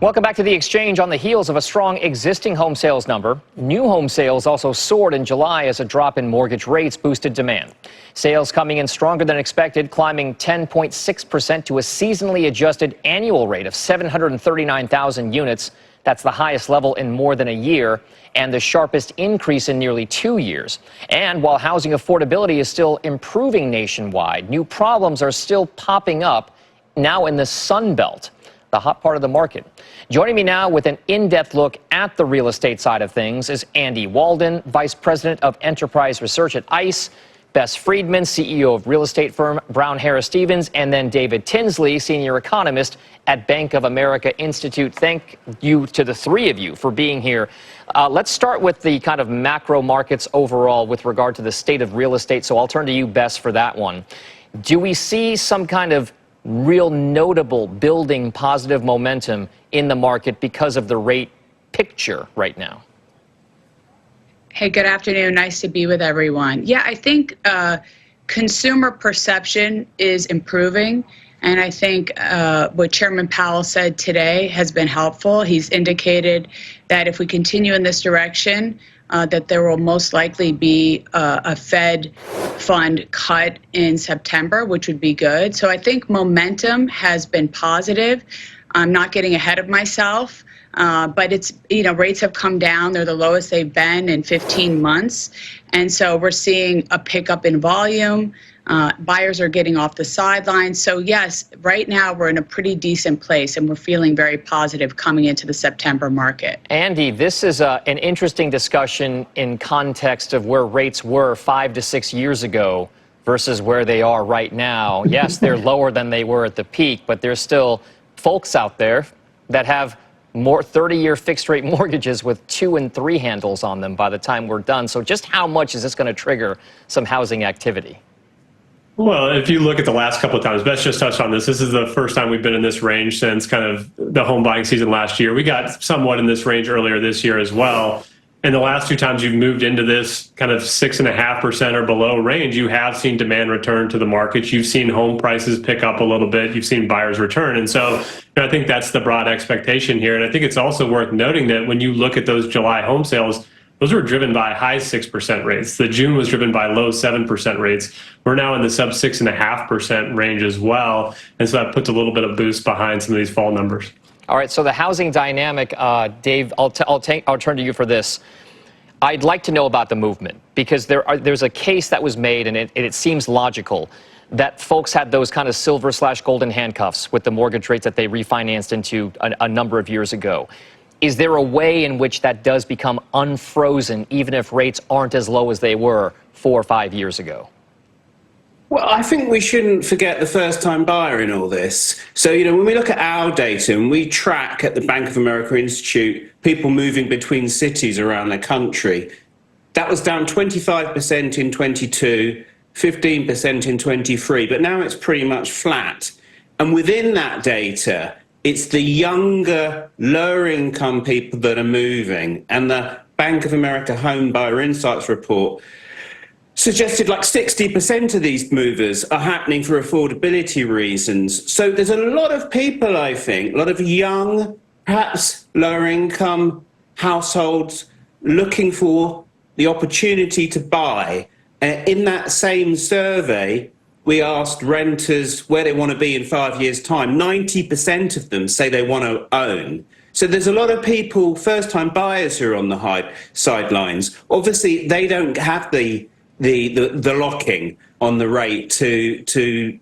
Welcome back to The Exchange. On the heels of a strong existing home sales number, new home sales also soared in July as a drop in mortgage rates boosted demand. Sales coming in stronger than expected, climbing 10.6% to a seasonally adjusted annual rate of 739,000 units. That's the highest level in more than a year and the sharpest increase in nearly 2 years. And while housing affordability is still improving nationwide, new problems are still popping up now in the Sun Belt, the hot part of the market. Joining me now with an in-depth look at the real estate side of things is Andy Walden, Vice President of Enterprise Research at ICE, Bess Freedman, CEO of real estate firm Brown Harris Stevens, and then David Tinsley, Senior Economist at Bank of America Institute. Thank you to the three of you for being here. Let's start with the kind of macro markets overall with regard to the state of real estate. So I'll turn to you, Bess, for that one. Do we see some kind of real notable building positive momentum in the market because of the rate picture right now? Hey, good afternoon. Nice to be with everyone. Yeah, I think consumer perception is improving. And I think what Chairman Powell said today has been helpful. He's indicated that if we continue in this direction, that there will most likely be a Fed fund cut in September, which would be good. So I think momentum has been positive. I'm not getting ahead of myself, but it's, rates have come down. They're the lowest they've been in 15 months. And so we're seeing a pickup in volume. Buyers are getting off the sidelines. So yes, right now we're in a pretty decent place and we're feeling very positive coming into the September market. Andy, this is an interesting discussion in context of where rates were 5 to 6 years ago versus where they are right now. Yes, they're lower than they were at the peak, but there's still folks out there that have more 30-year fixed-rate mortgages with 2 and 3 handles on them by the time we're done. So just how much is this going to trigger some housing activity? Well, if you look at the last couple of times, Bess just touched on this. This is the first time we've been in this range since kind of the home buying season last year. We got somewhat in this range earlier this year as well. And the last 2 times you've moved into this kind of 6.5% or below range, you have seen demand return to the market. You've seen home prices pick up a little bit. You've seen buyers return. And so I think that's the broad expectation here. And I think it's also worth noting that when you look at those July home sales, those were driven by high 6% rates. The June was driven by low 7% rates. We're now in the sub 6.5% range as well. And so that puts a little bit of boost behind some of these fall numbers. All right, so the housing dynamic, Dave, I'll turn to you for this. I'd like to know about the movement because there's a case that was made, and it seems logical, that folks had those kind of silver/golden handcuffs with the mortgage rates that they refinanced into a number of years ago. Is there a way in which that does become unfrozen, even if rates aren't as low as they were 4 or 5 years ago? Well, I think we shouldn't forget the first-time buyer in all this. So, when we look at our data and we track at the Bank of America Institute people moving between cities around the country, that was down 25% in 22, 15% in 23, but now it's pretty much flat. And within that data, it's the younger, lower-income people that are moving. And the Bank of America Home Buyer Insights report suggested like 60% of these movers are happening for affordability reasons. So there's a lot of people, I think, a lot of young, perhaps lower income households looking for the opportunity to buy. In that same survey, we asked renters where they want to be in 5 years' time. 90% of them say they want to own. So there's a lot of people, first-time buyers, who are on the sidelines. Obviously, they don't have the locking on the rate to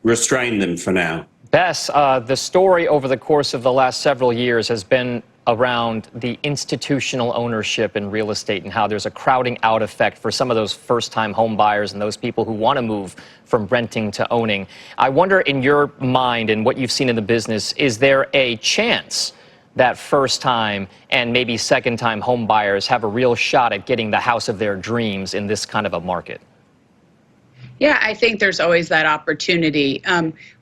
restrain them for now. Bess, the story over the course of the last several years has been around the institutional ownership in real estate and how there's a crowding out effect for some of those first-time home buyers and those people who want to move from renting to owning. I wonder, in your mind and what you've seen in the business, is there a chance that first-time and maybe second-time home buyers have a real shot at getting the house of their dreams in this kind of a market? Yeah, I think there's always that opportunity.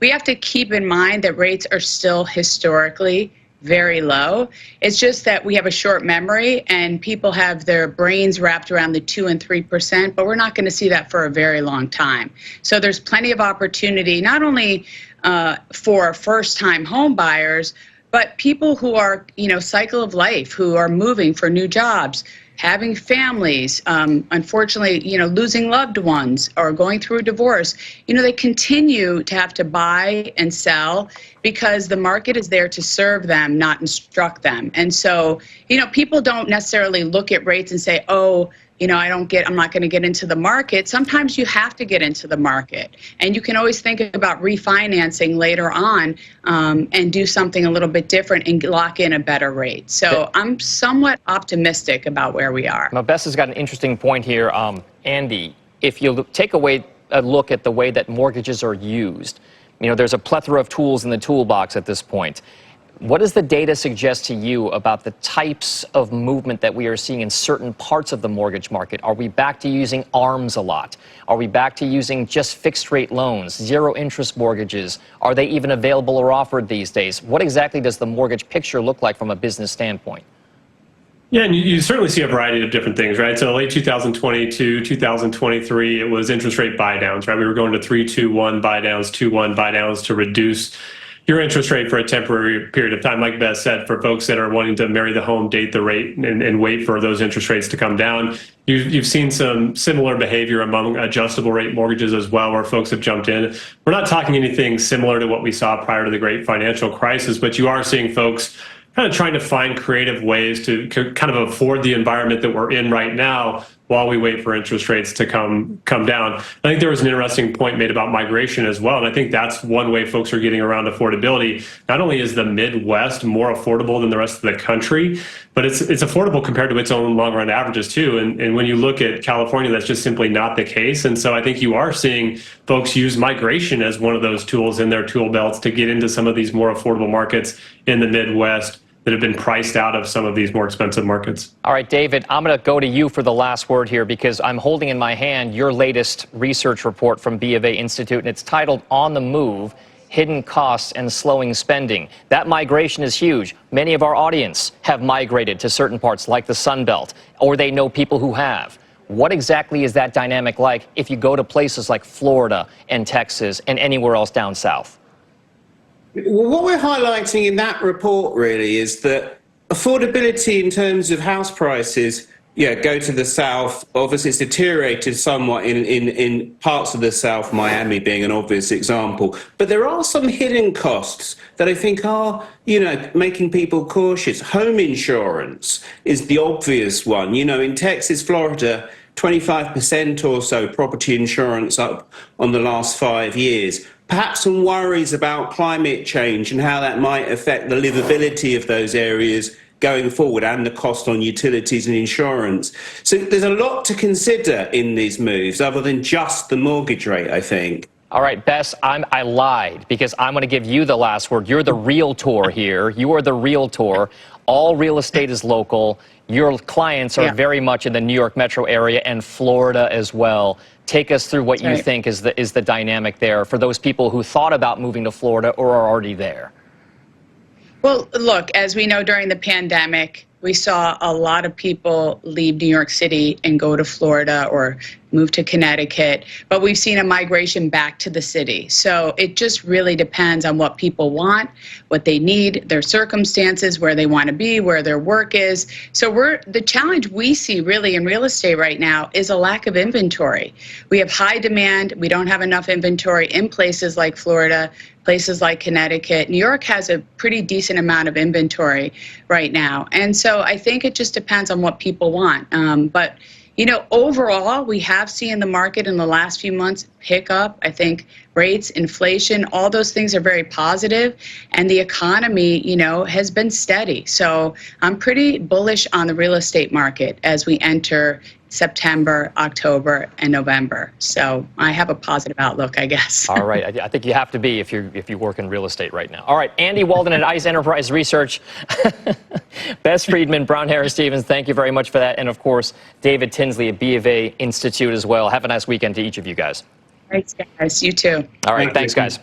We have to keep in mind that rates are still historically very low. It's just that we have a short memory and people have their brains wrapped around the 2 and 3%, but we're not going to see that for a very long time. So there's plenty of opportunity, not only for first-time home buyers, But people who are, cycle of life, who are moving for new jobs, having families, unfortunately, losing loved ones or going through a divorce, they continue to have to buy and sell because the market is there to serve them, not instruct them. And so, people don't necessarily look at rates and say, oh, I'm not going to get into the market. Sometimes you have to get into the market, and you can always think about refinancing later on and do something a little bit different and lock in a better rate. So I'm somewhat optimistic about where we are. Now, Bess has got an interesting point here. Andy, if you take away a look at the way that mortgages are used, there's a plethora of tools in the toolbox at this point. What does the data suggest to you about the types of movement that we are seeing in certain parts of the mortgage market? Are we back to using ARMs a lot? Are we back to using just fixed rate loans, zero interest mortgages? Are they even available or offered these days? What exactly does the mortgage picture look like from a business standpoint? Yeah, and you certainly see a variety of different things, right? So late 2022, 2023, it was interest rate buy downs, right? We were going to 3-2-1 buy downs, 2-1 buy downs to reduce your interest rate for a temporary period of time. Like Bess said, for folks that are wanting to marry the home, date the rate, and wait for those interest rates to come down. You've seen some similar behavior among adjustable rate mortgages as well, where folks have jumped in. We're not talking anything similar to what we saw prior to the great financial crisis, but you are seeing folks kind of trying to find creative ways to kind of afford the environment that we're in right now while we wait for interest rates to come down. I think there was an interesting point made about migration as well, and I think that's one way folks are getting around affordability. Not only is the Midwest more affordable than the rest of the country, but it's affordable compared to its own long-run averages too. And when you look at California, that's just simply not the case. And so I think you are seeing folks use migration as one of those tools in their tool belts to get into some of these more affordable markets in the Midwest that have been priced out of some of these more expensive markets. All right, David, I'm going to go to you for the last word here because I'm holding in my hand your latest research report from B of A Institute, and it's titled On the Move, Hidden Costs and Slowing Spending. That migration is huge. Many of our audience have migrated to certain parts like the Sun Belt, or they know people who have. What exactly is that dynamic like if you go to places like Florida and Texas and anywhere else down south? Well, what we're highlighting in that report really is that affordability in terms of house prices, go to the south. Obviously, it's deteriorated somewhat in parts of the south, Miami being an obvious example. But there are some hidden costs that I think are, making people cautious. Home insurance is the obvious one. In Texas, Florida, 25% or so property insurance up on the last 5 years. Perhaps some worries about climate change and how that might affect the livability of those areas going forward and the cost on utilities and insurance. So there's a lot to consider in these moves other than just the mortgage rate, I think. All right, Bess, I lied because I'm going to give you the last word. You're the realtor here. You are the realtor. All real estate is local. Your clients are very much in the New York metro area and Florida as well. Take us through what you think is the dynamic there for those people who thought about moving to Florida or are already there. Well, look, as we know, during the pandemic, we saw a lot of people leave New York City and go to Florida or move to Connecticut, but we've seen a migration back to the city. So it just really depends on what people want, what they need, their circumstances, where they want to be, where their work is. So the challenge we see really in real estate right now is a lack of inventory. We have high demand. We don't have enough inventory in places like Florida, places like Connecticut. New York has a pretty decent amount of inventory right now. And so I think it just depends on what people want. But overall, we have seen the market in the last few months pick up. I think rates, inflation, all those things are very positive, and the economy, has been steady. So I'm pretty bullish on the real estate market as we enter September, October, and November. So I have a positive outlook, I guess. All right. I think you have to be if you work in real estate right now. All right. Andy Walden at ICE Enterprise Research. Bess Freedman, Brown Harris Stevens, thank you very much for that. And, of course, David Tinsley at B of A Institute as well. Have a nice weekend to each of you guys. Thanks, guys. You too. All right. Thanks, guys.